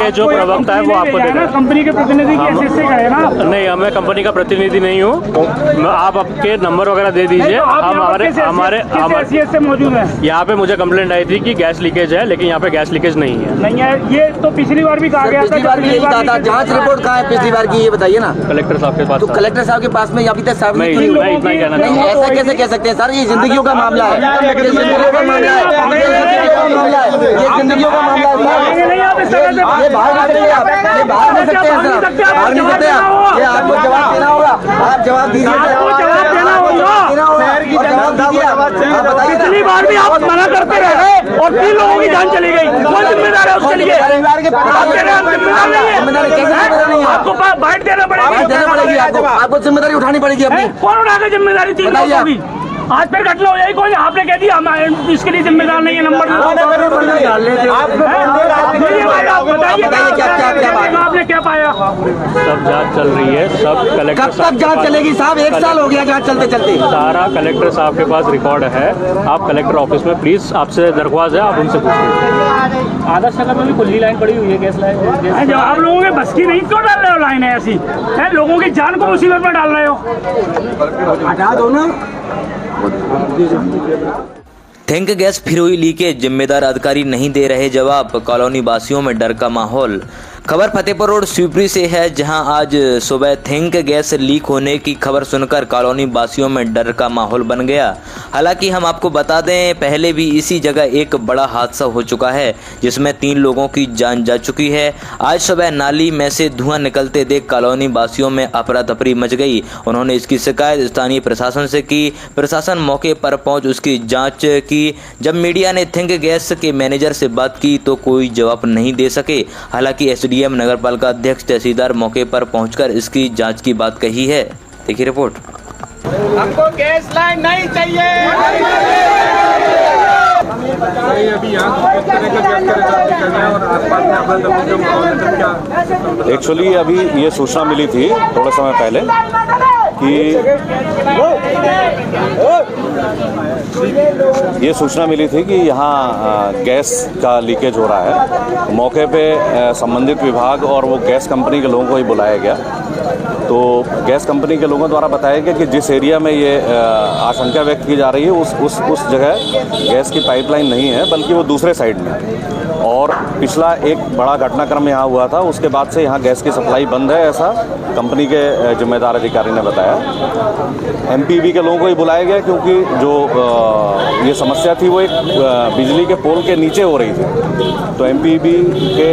के जो प्रवक्ता है वो आपको दे देगा। कंपनी के प्रतिनिधि कैसे करें ना? नहीं, मैं कंपनी का प्रतिनिधि नहीं हूँ। आप आपके नंबर वगैरह दे दीजिए। हम हमारे से मौजूद है। यहाँ पे मुझे कंप्लेंट आई थी कि गैस लीकेज है, लेकिन यहाँ पे गैस लीकेज नहीं है। नहीं है, ये तो पिछली बार भी कहा गया था। पिछली बार भी यही कहा था। जांच रिपोर्ट कहाँ है पिछली बार की, ये बताइए ना। कलेक्टर साहब के पास। तो कलेक्टर साहब के पास में अभी तक सार्वजनिक नहीं, मैं इतना ही कहना नहीं, ऐसा कैसे कह सकते हैं सर? ये जिंदगियों का मामला है, ये जिंदगियों का मामला है, ये जिंदगियों का मामला है। ये बाहर नहीं सकते आप, ये बाहर नहीं सकते हैं सर, बाहर नहीं सकते आप। ये आपको जवाब देना होगा, आप जवाब दीजिए। जवाब देना होगा। पिछली बार भी आप मना करते रहे और 3 लोगों की जान चली गई। कौन जिम्मेदार है उसके लिए? आपको बाइट देना पड़ेगी, आपको जिम्मेदारी उठानी पड़ेगी अपनी। कौन उठाएगा जिम्मेदारी? 3 लोगों की आज फिर घटना हो जाएगी। कोई आपने कह दिया हम इसके लिए जिम्मेदार नहीं है। नंबर आपने क्या पाया? सब जांच चल रही है, सब कलेक्टर। कब तक जांच चलेगी साहब? 1 साल हो गया जांच चलते चलते। सारा कलेक्टर साहब के पास रिकॉर्ड है। आप कलेक्टर ऑफिस में प्लीज, आपसे दरख्वास्त है, आप उनसे पूछिए। आदर्श नगर में भी खुली लाइन पड़ी हुई है, गैस लाइन। आप लोगों के बस की नहीं क्यों डाल रहे हो लाइन है ऐसी? है लोगों की जान को मुसीबत में डाल रहे हो। हटा दो ना। थिंक गैस फिर हुई लीकेज, जिम्मेदार अधिकारी नहीं दे रहे जवाब, कॉलोनी वासियों में डर का माहौल। खबर फतेहपुर रोड शिवपुरी से है, जहां आज सुबह थिंक गैस लीक होने की खबर सुनकर कॉलोनी वासियों में डर का माहौल बन गया। हालांकि हम आपको बता दें, पहले भी इसी जगह एक बड़ा हादसा हो चुका है जिसमें 3 लोगों की जान जा चुकी है। आज सुबह नाली में से धुआं निकलते देख कॉलोनी वासियों में अफरा तफरी मच गई। उन्होंने इसकी शिकायत स्थानीय प्रशासन से की। प्रशासन मौके पर पहुंच उसकी जाँच की। जब मीडिया ने थिंक गैस के मैनेजर से बात की तो कोई जवाब नहीं दे सके। हालांकि एसडीएम नगरपालिका अध्यक्ष तहसीलदार मौके पर पहुंचकर इसकी जांच की बात कही है। देखिए रिपोर्ट। हमको गैस लाइन नहीं चाहिए। एक्चुअली अभी ये सूचना मिली थी थोड़ा समय पहले कि यहाँ गैस का लीकेज हो रहा है। मौके पे संबंधित विभाग और वो गैस कंपनी के लोगों को ही बुलाया गया। तो गैस कंपनी के लोगों द्वारा बताया गया कि जिस एरिया में ये आशंका व्यक्त की जा रही है उस जगह गैस की पाइपलाइन नहीं है, बल्कि वो दूसरे साइड में है। और पिछला एक बड़ा घटनाक्रम यहाँ हुआ था, उसके बाद से यहाँ गैस की सप्लाई बंद है, ऐसा कंपनी के जिम्मेदार अधिकारी ने बताया। एमपीबी के लोगों को ही बुलाया गया क्योंकि जो ये समस्या थी वो एक बिजली के पोल के नीचे हो रही थी। तो एमपीबी के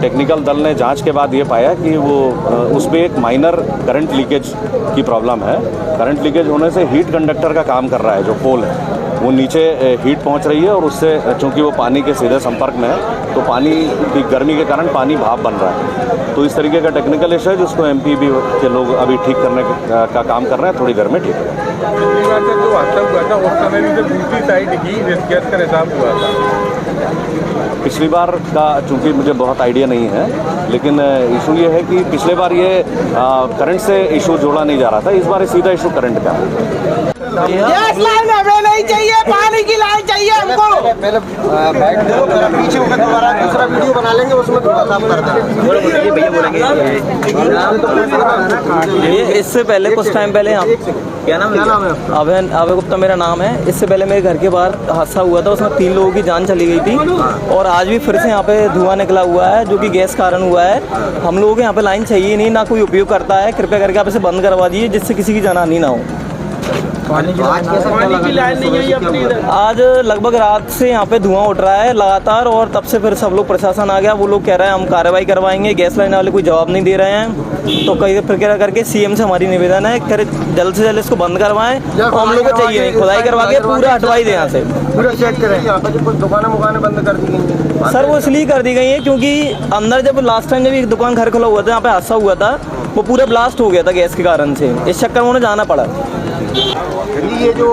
टेक्निकल दल ने जांच के बाद ये पाया कि वो उसमें एक माइनर करंट लीकेज की प्रॉब्लम है। करंट लीकेज होने से हीट कंडक्टर का काम कर रहा है, जो पोल है वो नीचे हीट पहुंच रही है और उससे चूंकि वो पानी के सीधे संपर्क में है तो पानी की गर्मी के कारण पानी भाप बन रहा है। तो इस तरीके का टेक्निकल इशू है जिसको एमपीबी के लोग अभी ठीक करने का काम कर रहे हैं। थोड़ी देर में ठीक है। जो हादसा हुआ था उस समय भी जो दूसरी साइड की गैस का रिसाव हुआ था। पिछली बार का चूंकि मुझे बहुत आइडिया नहीं है, लेकिन इशू ये है कि पिछले बार ये करंट से इशू जोड़ा नहीं जा रहा था, इस बार सीधा इशू करंट का है। गैस लाइन हमें नहीं चाहिए, पानी की लाइन चाहिए हमको। पहले बैठ दो, पीछे होकर दोबारा दूसरा वीडियो बना लेंगे, उसमें थोड़ा साफ कर देंगे। इससे पहले कुछ टाइम पहले क्या नाम है? अभय गुप्ता मेरा नाम है। इससे पहले मेरे घर के बाहर हादसा हुआ था, उसमें 3 लोगों की जान चली गई थी। और आज भी फिर से यहाँ पे धुआं निकला हुआ है जो कि गैस कारण हुआ है। हम लोगों को यहाँ पे लाइन चाहिए नहीं, ना कोई उपयोग करता है। कृपया करके आप इसे बंद करवा दीजिए जिससे किसी की जानहानि ना हो। पानी की लाइन नहीं है अपनी इधर। आज लगभग रात से यहाँ पे धुआं उठ रहा है लगातार, और तब से फिर सब लोग प्रशासन आ गया। वो लोग कह रहे हैं हम कार्रवाई करवाएंगे, गैस लाइन वाले कोई जवाब नहीं दे रहे हैं। तो कई प्रक्रिया करके सीएम से हमारी निवेदन है कि जल्द से जल्द इसको बंद करवाएं। और हम लोग को चाहिए नहीं, खुदाई करवा के पूरा हटवाई दें यहाँ से। पूरा चेक करें। यहाँ पर कुछ दुकानें बंद कर दी गई सर, वो इसलिए कर दी गई है क्योंकि अंदर जब लास्ट टाइम जब एक दुकान घर खुला हुआ था, यहाँ पे हादसा हुआ था, वो पूरा ब्लास्ट हो गया था गैस के कारण से। इस चक्कर में उन्हें जाना पड़ा। ये जो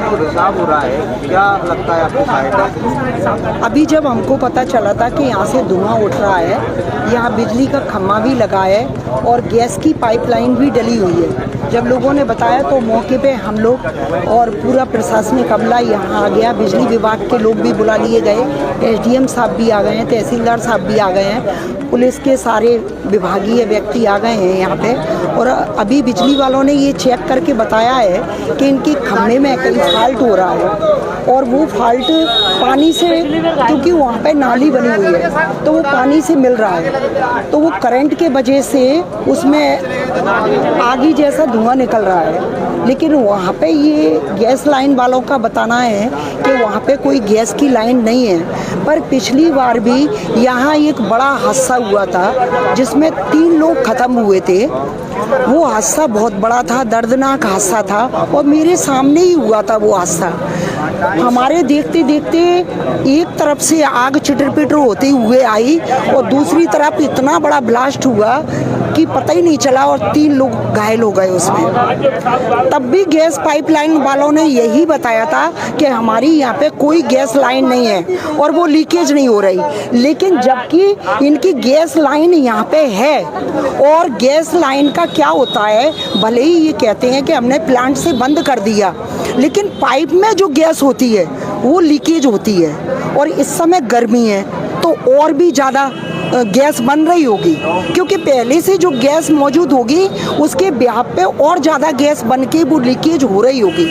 जो रिसाव हो रहा है, क्या लगता है आपको साइड? अभी जब हमको पता चला था कि यहाँ से धुआं उठ रहा है, यहाँ बिजली का खम्भा भी लगा है और गैस की पाइपलाइन भी डली हुई है, जब लोगों ने बताया तो मौके पे हम लोग और पूरा प्रशासनिक अमला यहाँ आ गया। बिजली विभाग के लोग भी बुला लिए गए, एसडीएम साहब भी आ गए हैं, तहसीलदार साहब भी आ गए हैं, पुलिस के सारे विभागीय व्यक्ति आ गए हैं यहाँ पे। और अभी बिजली वालों ने ये चेक करके बताया है कि इनके खम्भे में कहीं फॉल्ट हो रहा है और वो फॉल्ट पानी से, क्योंकि वहाँ पे नाली बनी हुई है तो वो पानी से मिल रहा है, तो वो करंट के वजह से उसमें आगी जैसा धुआं निकल रहा है। लेकिन वहाँ पे ये गैस लाइन वालों का बताना है कि वहाँ पे कोई गैस की लाइन नहीं है। पर पिछली बार भी यहाँ एक बड़ा हादसा हुआ था जिसमें 3 लोग ख़त्म हुए थे। वो हादसा बहुत बड़ा था, दर्दनाक हादसा था और मेरे सामने ही हुआ था वो हादसा। हमारे देखते देखते एक तरफ से आग चिटर पिटर होते हुए आई और दूसरी तरफ इतना बड़ा ब्लास्ट हुआ कि पता ही नहीं चला और 3 लोग घायल हो गए उसमें। तब भी गैस पाइपलाइन वालों ने यही बताया था कि हमारी यहाँ पे कोई गैस लाइन नहीं है और वो लीकेज नहीं हो रही। लेकिन जबकि इनकी गैस लाइन यहाँ पे है और गैस लाइन का क्या होता है, भले ही ये कहते हैं कि हमने प्लांट से बंद कर दिया, लेकिन पाइप में जो गैस होती है वो लीकेज होती है। और इस समय गर्मी है तो और भी ज़्यादा गैस बन रही होगी, क्योंकि पहले से जो गैस मौजूद होगी उसके ब्याह पे और ज़्यादा गैस बन के वो लीकेज हो रही होगी,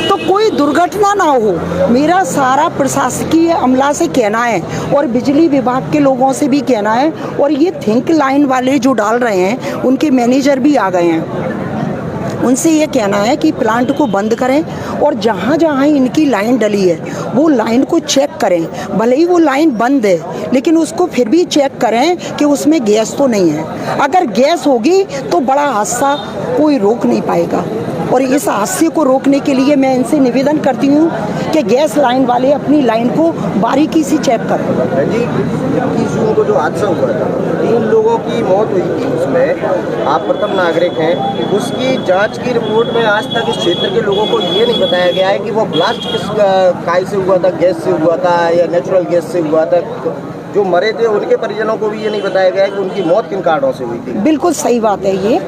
तो कोई दुर्घटना ना हो। मेरा सारा प्रशासकीय अमला से कहना है और बिजली विभाग के लोगों से भी कहना है, और ये थिंक लाइन वाले जो डाल रहे हैं उनके मैनेजर भी आ गए हैं, उनसे ये कहना है कि प्लांट को बंद करें और जहाँ जहाँ इनकी लाइन डली है वो लाइन को चेक करें। भले ही वो लाइन बंद है लेकिन उसको फिर भी चेक करें कि उसमें गैस तो नहीं है। अगर गैस होगी तो बड़ा हादसा कोई रोक नहीं पाएगा। और इस हादसे को रोकने के लिए मैं इनसे निवेदन करती हूँ कि गैस लाइन वाले अपनी लाइन को बारीकी से चेक करें। जी, 21 जून को जो हादसा हुआ था, 3 लोगों की मौत हुई थी, उसमें आप प्रथम नागरिक हैं, उसकी जांच की रिपोर्ट में आज तक इस क्षेत्र के लोगों को ये नहीं बताया गया है कि वो ब्लास्ट किस काय से हुआ था, गैस से हुआ था या नेचुरल गैस से हुआ था। जो मरे थे उनके परिजनों को भी ये नहीं बताया गया है कि उनकी मौत किन कारणों से हुई थी। बिल्कुल सही बात है, ये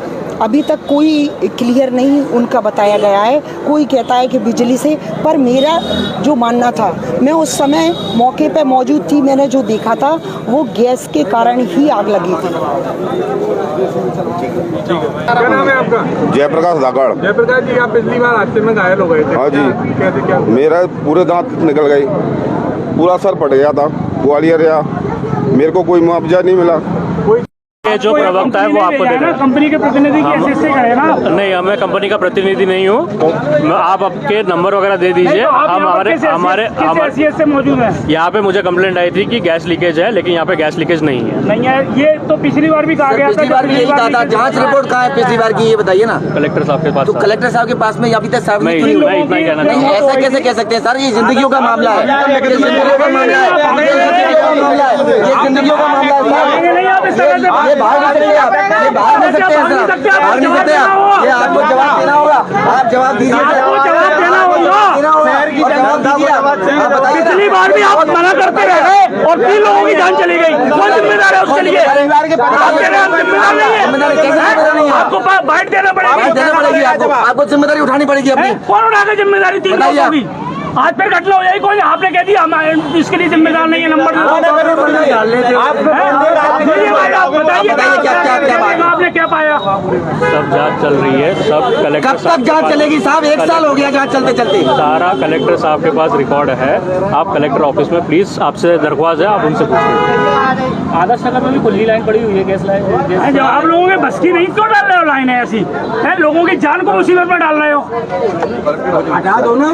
अभी तक कोई क्लियर नहीं उनका बताया गया है। कोई कहता है कि बिजली से, पर मेरा जो मानना था, मैं उस समय मौके पे मौजूद थी, मैंने जो देखा था वो गैस के कारण ही आग लगी थी। क्या नाम है आपका? जयप्रकाश धाकड़। जयप्रकाश जी, आप पिछली बार हादसे में घायल हो गए थे। हाँ जी। कैसे क्या? मेरा पूरे दांत निकल गए, पूरा सर फट गया था, ग्वालियर या मेरे को कोई मुआवजा नहीं मिला। ये जो प्रवक्ता है वो आपको दे देगा। कंपनी के प्रतिनिधि की हैसियत से करेगा। नहीं, मैं कंपनी का प्रतिनिधि नहीं हूँ। आप आपके नंबर वगैरह दे दीजिए। हम हमारे हैसियत से मौजूद है यहाँ पे मुझे कंप्लेंट आई थी कि गैस लीकेज है, लेकिन यहाँ पे गैस लीकेज नहीं है। नहीं है, ये तो पिछली बार भी कहा गया था। पिछली बार भी यही कहा था। जांच रिपोर्ट कहाँ है पिछली बार की, ये बताइए ना। कलेक्टर साहब के पास। तो कलेक्टर साहब के पास में अभी तक साहब मैं इतना ही कहना नहीं, ऐसा कैसे कह सकते हैं सर? ये जिंदगियों का मामला है, ये जिंदगियों का मामला है, ये जिंदगियों का मामला है। ये बाहर नहीं सकते आप, ये बाहर नहीं सकते हैं सर, बाहर नहीं सकते आप। ये आपको जवाब देना होगा, आप जवाब दीजिए। जवाब देना होगा, जवाब दीजिए। आप बताइए। पिछली बार भी आप मना करते रहे और 3 लोगों की जान चली गई। कौन जिम्मेदार है उसके लिए? आपको बाइट देना पड़ेगी, आपको जिम्मेदारी उठानी पड़ेगी अपनी। कौन उठाकर जिम्मेदारी? 3 लोगों की आज फिर घटना हो जाएगी। कौन आपने कह दिया हम इसके लिए जिम्मेदार नहीं है? नंबर आपने क्या पाया? सब जांच चल रही है, सब कलेक्टर। कब तक जांच चलेगी साहब? 1 साल हो गया जांच चलते चलते। सारा कलेक्टर साहब के पास रिकॉर्ड है। आप कलेक्टर ऑफिस में प्लीज, आपसे दरख्वास्त है, आप उनसे पूछिए। आदर्श नगर में भी खुली लाइन पड़ी हुई है, गैस लाइन। जब आप लोगों के बस की नहीं, क्यों डाल रहे हो लाइन ऐसी? लोगों की जान को मुसीबत में डाल रहे हो। हटा दो ना।